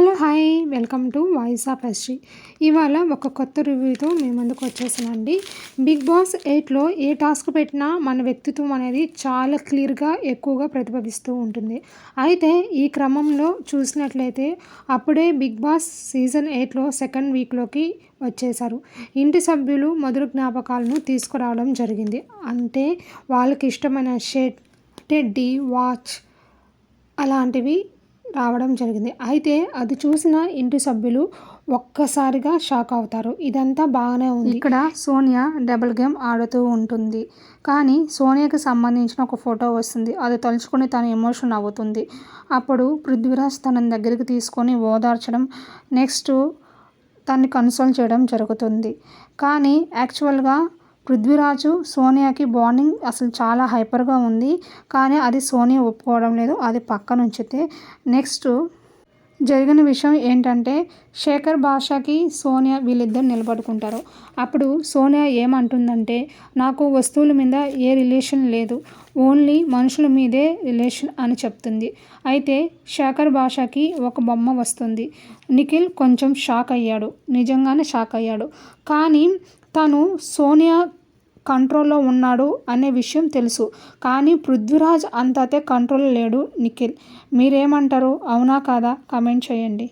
Hello hi welcome to voice of SG. ఇవాళ ఒక కొత్త రివ్యూతో మీ ముందుకు వచ్చేసానండి. బిగ్ బాస్ 8లో ఏ టాస్క్ పెట్టినా మన వ్యక్తిత్వం అనేది చాలా క్లియర్గా ఎక్కువగా ప్రతిఫలిస్తూ ఉంటుంది. అయితే ఈ క్రమంలో చూసినట్లయితే అప్పుడే బిగ్ బాస్ సీజన్ 8లో సెకండ్ వీక్లోకి వచ్చేశారు. ఇంటి సభ్యులు మధుర జ్ఞాపకాలను తీసుకురావడం జరిగింది. అంటే వాళ్ళకి ఇష్టమైన షర్ట్, టెడ్డీ, వాచ్ అలాంటివి రావడం జరిగింది. అయితే అది చూసిన ఇంటి సభ్యులు ఒక్కసారిగా షాక్ అవుతారు. ఇదంతా బాగానే ఉంది. ఇక్కడ సోనియా డబుల్ గేమ్ ఆడుతూ ఉంటుంది. కానీ సోనియాకి సంబంధించిన ఒక ఫోటో వస్తుంది. అది తలుచుకొని తను ఎమోషన్ అవుతుంది. అప్పుడు పృథ్వీరాజ్ తనని దగ్గరికి తీసుకొని ఓదార్చడం, నెక్స్ట్ తన్ని కన్సోల్ చేయడం జరుగుతుంది. కానీ యాక్చువల్గా పృథ్వీరాజు సోనియాకి బాండింగ్ అసలు చాలా హైపర్గా ఉంది. కానీ అది సోనియా ఒప్పుకోవడం లేదు. అది పక్కన ఉంచితే నెక్స్ట్ జరిగిన విషయం ఏంటంటే శేఖర్ భాషకి సోనియా వీళ్ళిద్దరు నిలబడుకుంటారు. అప్పుడు సోనియా ఏమంటుందంటే, నాకు వస్తువుల మీద ఏ రిలేషన్ లేదు, ఓన్లీ మనుషుల మీదే రిలేషన్ అని చెప్తుంది. అయితే శేఖర్ భాషకి ఒక బొమ్మ వస్తుంది. నిఖిల్ కొంచెం షాక్ అయ్యాడు, నిజంగానే షాక్ అయ్యాడు. కానీ తను సోనియా కంట్రోల్లో ఉన్నాడు అనే విషయం తెలుసు. కానీ పృథ్వీరాజ్ అంతతే కంట్రోల్లో లేడు నిఖిల్. మీరేమంటారు? అవునా కాదా? కామెంట్ చేయండి.